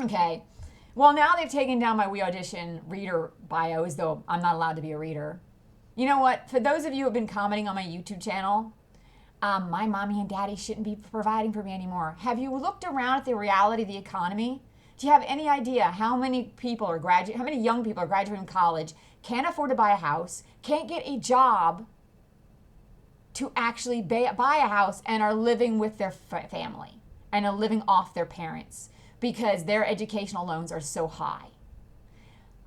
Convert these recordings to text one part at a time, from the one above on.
Okay. Well, now they've taken down my We Audition reader bio as though I'm not allowed to be a reader. You know what? For those of you who have been commenting on my YouTube channel, my mommy and daddy shouldn't be providing for me anymore. Have you looked around at the reality of the economy? Do you have any idea how many people are how many young people are graduating college, can't afford to buy a house, can't get a job to actually buy a house, and are living with their family and are living off their parents because their educational loans are so high?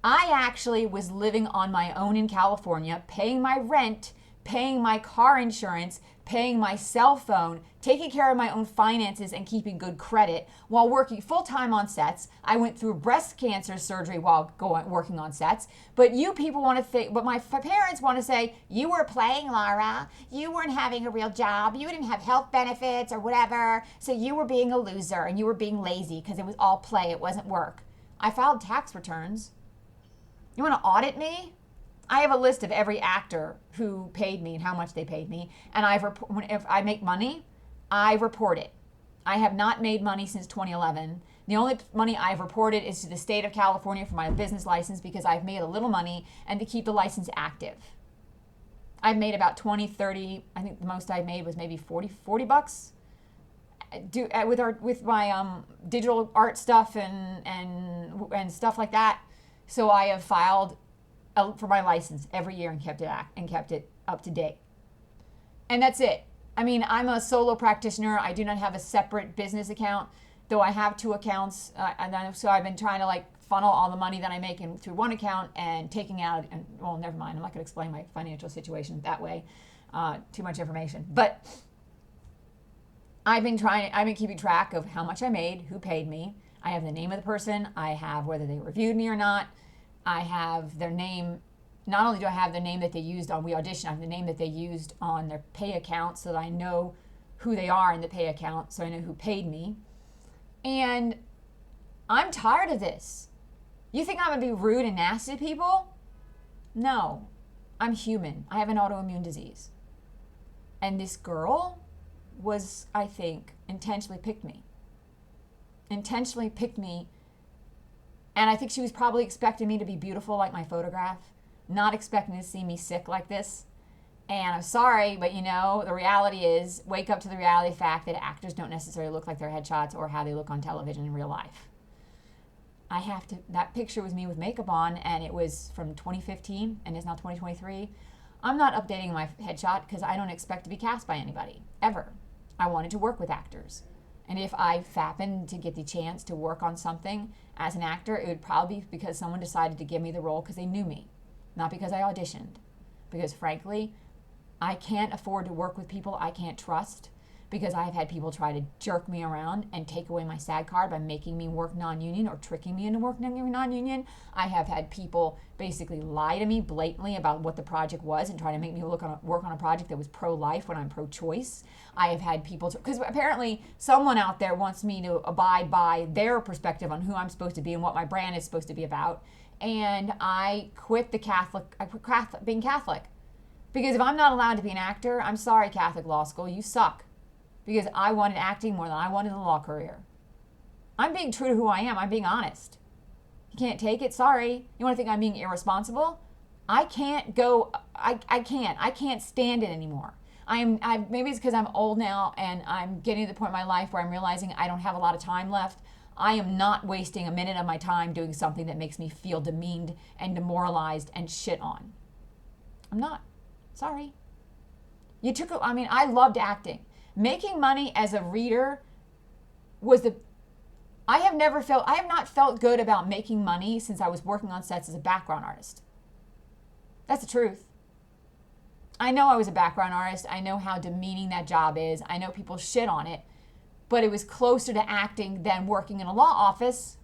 I actually was living on my own in California, paying my rent, paying my car insurance, paying my cell phone, taking care of my own finances and keeping good credit while working full-time on sets. I went through breast cancer surgery while working on sets. But you people want to think, but my parents want to say, you were playing, Laura. You weren't having a real job. You didn't have health benefits or whatever. So you were being a loser and you were being lazy because it was all play. It wasn't work. I filed tax returns. You want to audit me? I have a list of every actor who paid me and how much they paid me. And if I make money, I report it. I have not made money since 2011. The only money I've reported is to the state of California for my business license because I've made a little money and to keep the license active. I've made about 20, 30, I think the most I made was maybe 40 bucks with my digital art stuff and stuff like that. So I have filed for my license every year and kept it up to date. And that's it. I mean, I'm a solo practitioner. I do not have a separate business account, though I have two accounts. So I've been trying to funnel all the money that I make in through one account and taking out. And well, never mind. I'm not going to explain my financial situation that way. Too much information. But I've been keeping track of how much I made, who paid me. I have the name of the person. I have whether they reviewed me or not. I have their name. Not only do I have the name that they used on We Audition, I have the name that they used on their pay account so that I know who they are in the pay account, so I know who paid me. And I'm tired of this. You think I'm going to be rude and nasty to people? No. I'm human. I have an autoimmune disease. And this girl was, I think, intentionally picked me. And I think she was probably expecting me to be beautiful like my photograph, not expecting to see me sick like this. And I'm sorry, but the reality is, wake up to the reality fact that actors don't necessarily look like their headshots or how they look on television in real life. That picture was me with makeup on, and it was from 2015, and it's now 2023. I'm not updating my headshot because I don't expect to be cast by anybody, ever. I wanted to work with actors. And if I happened to get the chance to work on something as an actor, it would probably be because someone decided to give me the role because they knew me, not because I auditioned. Because frankly, I can't afford to work with people I can't trust, because I have had people try to jerk me around and take away my SAG card by making me work non-union or tricking me into working non-union. I have had people basically lie to me blatantly about what the project was and try to make me work on a project that was pro-life when I'm pro-choice. I have had people, because apparently someone out there wants me to abide by their perspective on who I'm supposed to be and what my brand is supposed to be about. And I quit being Catholic. Because if I'm not allowed to be an actor, I'm sorry, Catholic law school, you suck. Because I wanted acting more than I wanted a law career. I'm being true to who I am. I'm being honest. You can't take it? Sorry. You want to think I'm being irresponsible? I can't go. I can't stand it anymore. Maybe it's because I'm old now and I'm getting to the point in my life where I'm realizing I don't have a lot of time left. I am not wasting a minute of my time doing something that makes me feel demeaned and demoralized and shit on. I'm not. Sorry. I loved acting. Making money as a reader I have not felt good about making money since I was working on sets as a background artist. That's the truth. I know I was a background artist. I know how demeaning that job is. I know people shit on it, but it was closer to acting than working in a law office.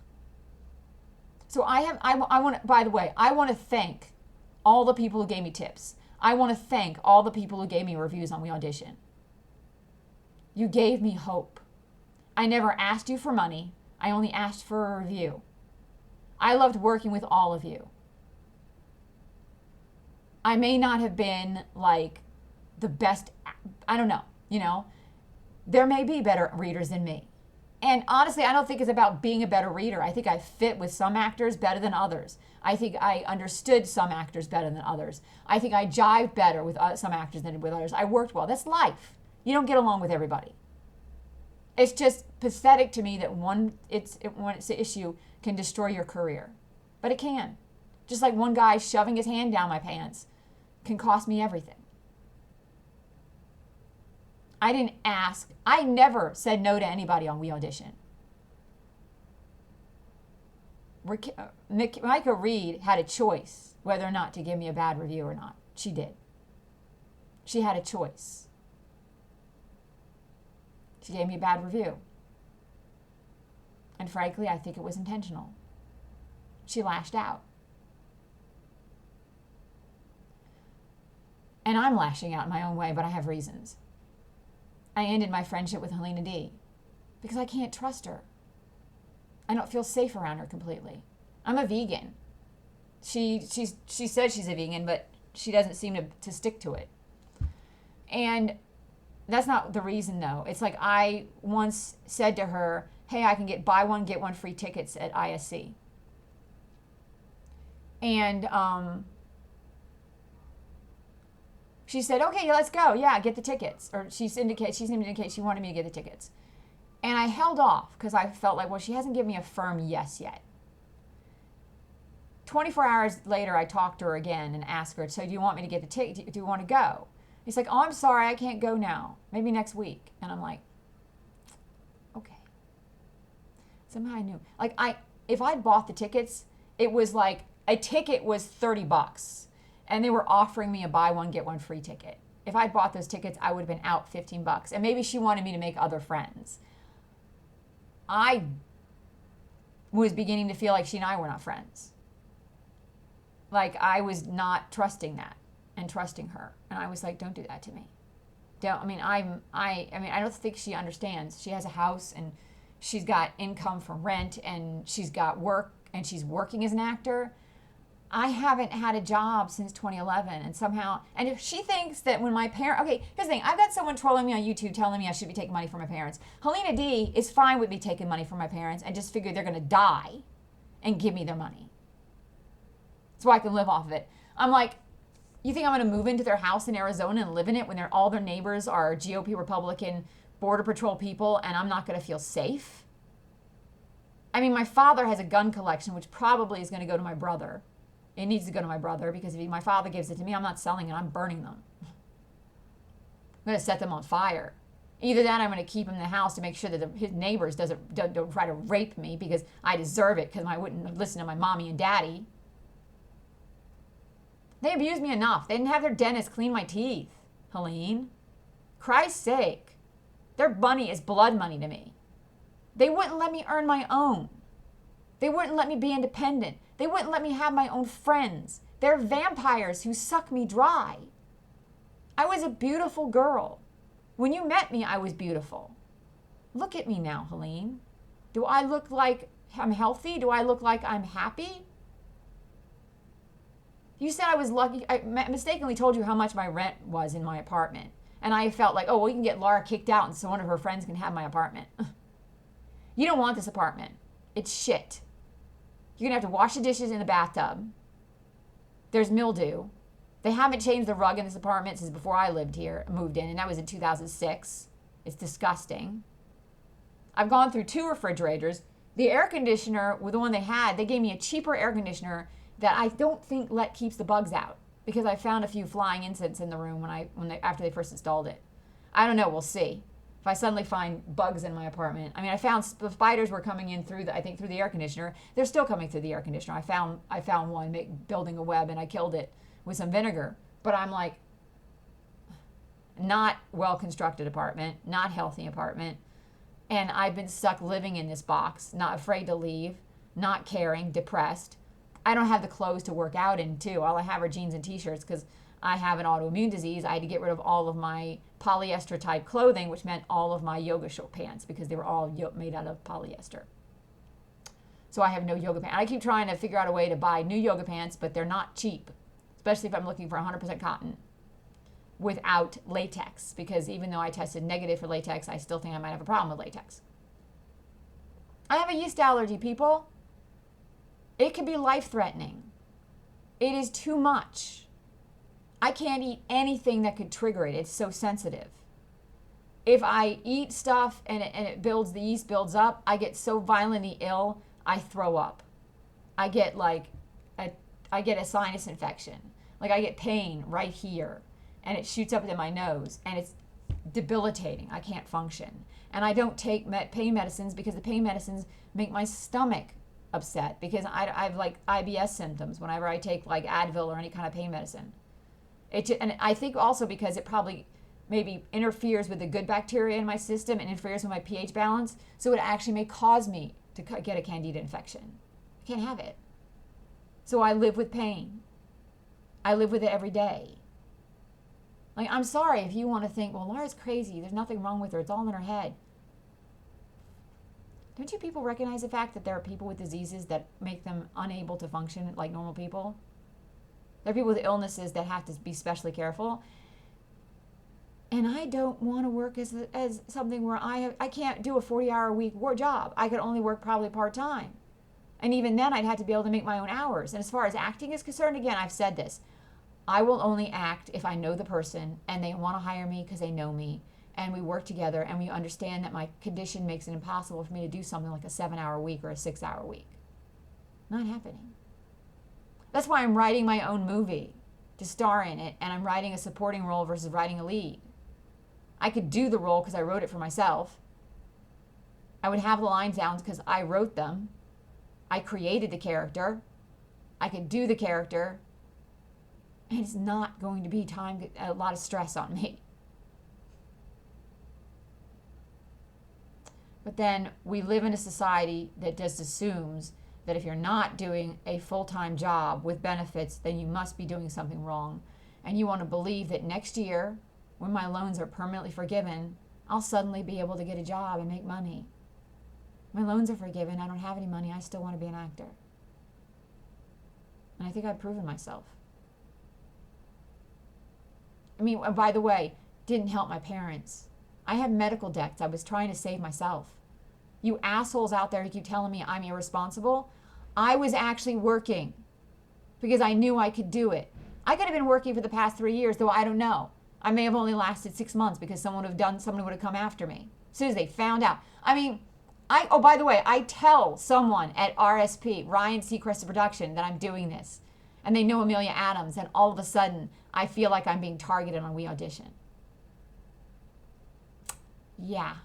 So by the way, I want to thank all the people who gave me tips. I want to thank all the people who gave me reviews on We Audition. You gave me hope. I never asked you for money. I only asked for a review. I loved working with all of you. I may not have been the best, I don't know, there may be better readers than me. And honestly, I don't think it's about being a better reader. I think I fit with some actors better than others. I think I understood some actors better than others. I think I jived better with some actors than with others. I worked well. That's life. You don't get along with everybody. It's just pathetic to me that when it's an issue can destroy your career. But it can. Just like one guy shoving his hand down my pants can cost me everything. I didn't ask. I never said no to anybody on We Audition. Micah Reed had a choice whether or not to give me a bad review or not. She did. She had a choice. She gave me a bad review. And frankly, I think it was intentional. She lashed out. And I'm lashing out in my own way, but I have reasons. I ended my friendship with Helena D because I can't trust her. I don't feel safe around her completely. I'm a vegan. She says she's a vegan, but she doesn't seem to stick to it. And that's not the reason, though. It's like I once said to her, hey, I can buy one, get one free tickets at ISC. And she said, okay, let's go. Yeah, get the tickets. Or she seemed to indicate she wanted me to get the tickets. And I held off because I felt like, well, she hasn't given me a firm yes yet. 24 hours later, I talked to her again and asked her, so do you want me to get the ticket? Do you want to go? He's like, oh, I'm sorry, I can't go now. Maybe next week. And I'm like, okay. Somehow I knew. Like, if I'd bought the tickets, it was like a ticket was $30. And they were offering me a buy one, get one free ticket. If I'd bought those tickets, I would have been out $15. And maybe she wanted me to make other friends. I was beginning to feel like she and I were not friends. Like I was not trusting that and trusting her. And I was like, don't do that to me. I don't think she understands. She has a house and she's got income from rent and she's got work and she's working as an actor. I haven't had a job since 2011 and somehow, and if she thinks that when my parents, okay, here's the thing, I've got someone trolling me on YouTube telling me I should be taking money from my parents. Helena D is fine with me taking money from my parents and just figure they're going to die and give me their money so I can live off of it. I'm like, you think I'm going to move into their house in Arizona and live in it when all their neighbors are GOP Republican Border Patrol people and I'm not going to feel safe? I mean, my father has a gun collection, which probably is going to go to my brother. It needs to go to my brother because if my father gives it to me, I'm not selling it. I'm burning them. I'm going to set them on fire. Either that, I'm going to keep him in the house to make sure that his neighbors don't try to rape me because I deserve it because I wouldn't listen to my mommy and daddy. They abused me enough. They didn't have their dentist clean my teeth, Helene. Christ's sake. Their money is blood money to me. They wouldn't let me earn my own. They wouldn't let me be independent. They wouldn't let me have my own friends. They're vampires who suck me dry. I was a beautiful girl. When you met me, I was beautiful. Look at me now, Helene. Do I look like I'm healthy? Do I look like I'm happy? You said I was lucky. I mistakenly told you how much my rent was in my apartment. And I felt like, oh, well, you can get Laura kicked out and so one of her friends can have my apartment. You don't want this apartment. It's shit. You're going to have to wash the dishes in the bathtub. There's mildew. They haven't changed the rug in this apartment since before I moved in, and that was in 2006. It's disgusting. I've gone through 2 refrigerators. The air conditioner, with the one they gave me a cheaper air conditioner that I don't think keeps the bugs out because I found a few flying insects in the room after they first installed it. I don't know. We'll see. If I suddenly find bugs in my apartment. I mean, I found the spiders were coming in through the air conditioner. They're still coming through the air conditioner. I found one building a web and I killed it with some vinegar. But I'm like, not well-constructed apartment, not healthy apartment. And I've been stuck living in this box, not afraid to leave, not caring, depressed. I don't have the clothes to work out in, too. All I have are jeans and T-shirts because I have an autoimmune disease. I had to get rid of all of my polyester type clothing, which meant all of my yoga short pants because they were all made out of polyester. So I have no yoga pants. I keep trying to figure out a way to buy new yoga pants, but they're not cheap, especially if I'm looking for 100% cotton without latex, because even though I tested negative for latex, I still think I might have a problem with latex. I have a yeast allergy, people. It could be life-threatening. It is too much. I can't eat anything that could trigger it. It's so sensitive. If I eat stuff and it builds, the yeast builds up, I get so violently ill, I throw up. I get a sinus infection. Like I get pain right here and it shoots up into my nose and it's debilitating. I can't function. And I don't take pain medicines because the pain medicines make my stomach upset because I have like IBS symptoms whenever I take like Advil or any kind of pain medicine. And I think also because it probably maybe interferes with the good bacteria in my system and interferes with my pH balance, so it actually may cause me to get a candida infection. I can't have it. So I live with pain. I live with it every day. Like, I'm sorry if you want to think, well, Laura's crazy. There's nothing wrong with her. It's all in her head. Don't you people recognize the fact that there are people with diseases that make them unable to function like normal people? There are people with illnesses that have to be especially careful. And I don't want to work as something where I can't do a 40-hour-a-week job. I could only work probably part-time. And even then, I'd have to be able to make my own hours. And as far as acting is concerned, again, I've said this. I will only act if I know the person and they want to hire me because they know me. And we work together and we understand that my condition makes it impossible for me to do something like a 7-hour week or a 6-hour week. Not happening. That's why I'm writing my own movie to star in it, and I'm writing a supporting role versus writing a lead. I could do the role because I wrote it for myself. I would have the lines down because I wrote them. I created the character. I could do the character. And it's not going to be a lot of stress on me. But then we live in a society that just assumes that if you're not doing a full-time job with benefits, then you must be doing something wrong. And you want to believe that next year, when my loans are permanently forgiven, I'll suddenly be able to get a job and make money. My loans are forgiven. I don't have any money. I still want to be an actor. And I think I've proven myself. I mean, by the way, didn't help my parents. I have medical debts. I was trying to save myself. You assholes out there who keep telling me I'm irresponsible, I was actually working because I knew I could do it. I could have been working for the past 3 years, though I don't know. I may have only lasted 6 months because someone would have come after me. As soon as they found out. I mean, by the way, I tell someone at RSP, Ryan Seacrest Production, that I'm doing this. And they know Amelia Adams, and all of a sudden, I feel like I'm being targeted on We Audition. Yeah.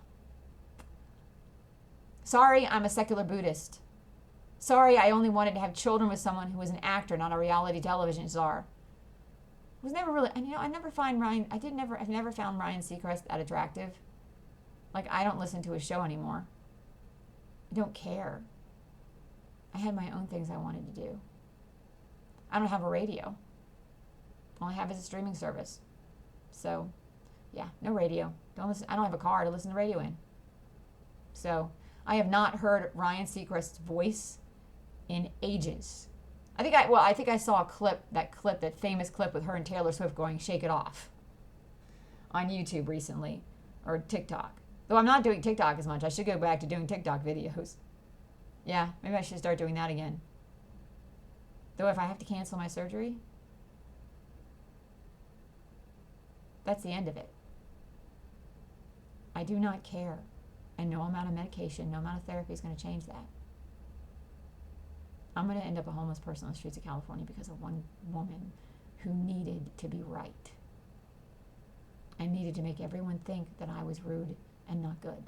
Sorry, I'm a secular Buddhist. Sorry, I only wanted to have children with someone who was an actor, not a reality television star. Was never really, and I've never found Ryan Seacrest that attractive. Like, I don't listen to his show anymore. I don't care. I had my own things I wanted to do. I don't have a radio. All I have is a streaming service. So, yeah, no radio. Don't listen. I don't have a car to listen to radio in. So, I have not heard Ryan Seacrest's voice in ages. I think I saw that famous clip with her and Taylor Swift going "Shake It Off" on YouTube recently, or TikTok. Though I'm not doing TikTok as much. I should go back to doing TikTok videos. Yeah, maybe I should start doing that again. Though if I have to cancel my surgery, that's the end of it. I do not care. And no amount of medication, no amount of therapy is going to change that. I'm going to end up a homeless person on the streets of California because of one woman who needed to be right. I needed to make everyone think that I was rude and not good.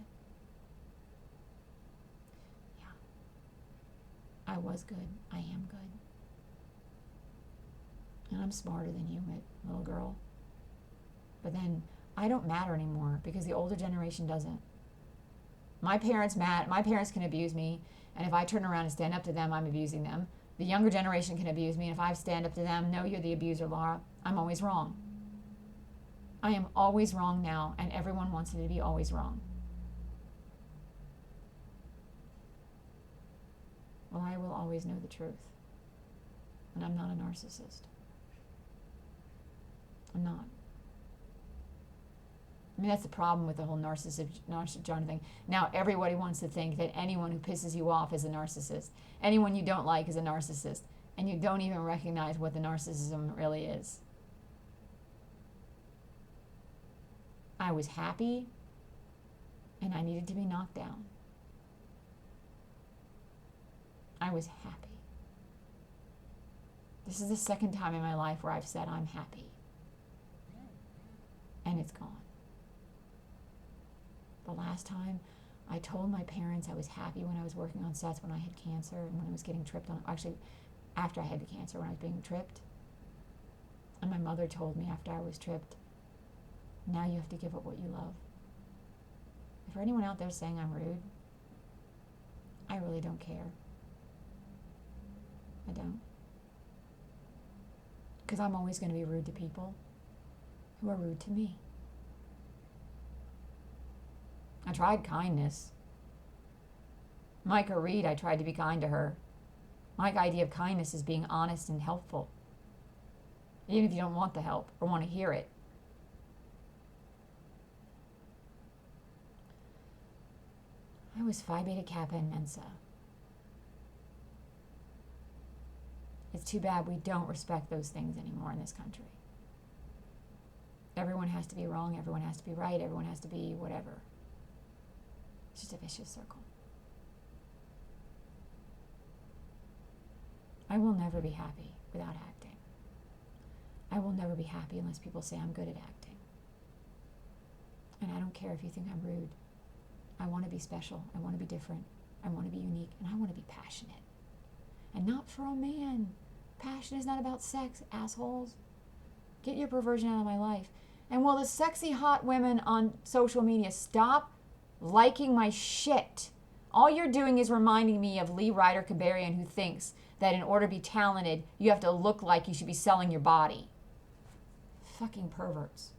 Yeah. I was good. I am good. And I'm smarter than you, little girl. But then I don't matter anymore because the older generation doesn't. My parents can abuse me, and if I turn around and stand up to them, I'm abusing them. The younger generation can abuse me, and if I stand up to them, no, you're the abuser, Laura. I'm always wrong. I am always wrong now, and everyone wants me to be always wrong. Well, I will always know the truth. And I'm not a narcissist. I'm not. I mean, that's the problem with the whole narcissist thing. Now everybody wants to think that anyone who pisses you off is a narcissist. Anyone you don't like is a narcissist. And you don't even recognize what the narcissism really is. I was happy, and I needed to be knocked down. I was happy. This is the second time in my life where I've said I'm happy. And it's gone. The last time I told my parents I was happy when I was working on sets when I had cancer and when I was getting tripped on, actually after I had the cancer, when I was being tripped. And my mother told me after I was tripped, now you have to give up what you love. And for anyone out there saying I'm rude, I really don't care. I don't. Because I'm always going to be rude to people who are rude to me. I tried kindness. Micah Reed, I tried to be kind to her. My idea of kindness is being honest and helpful. Even if you don't want the help or want to hear it. I was Phi Beta Kappa and Mensa. It's too bad we don't respect those things anymore in this country. Everyone has to be wrong, everyone has to be right, everyone has to be whatever. It's just a vicious circle. I will never be happy without acting. I will never be happy unless people say I'm good at acting. And I don't care if you think I'm rude. I want to be special. I want to be different. I want to be unique. And I want to be passionate. And not for a man. Passion is not about sex, assholes. Get your perversion out of my life. And will the sexy hot women on social media stop liking my shit? All you're doing is reminding me of Lee Ryder Kabarian, who thinks that in order to be talented, you have to look like you should be selling your body. Fucking perverts.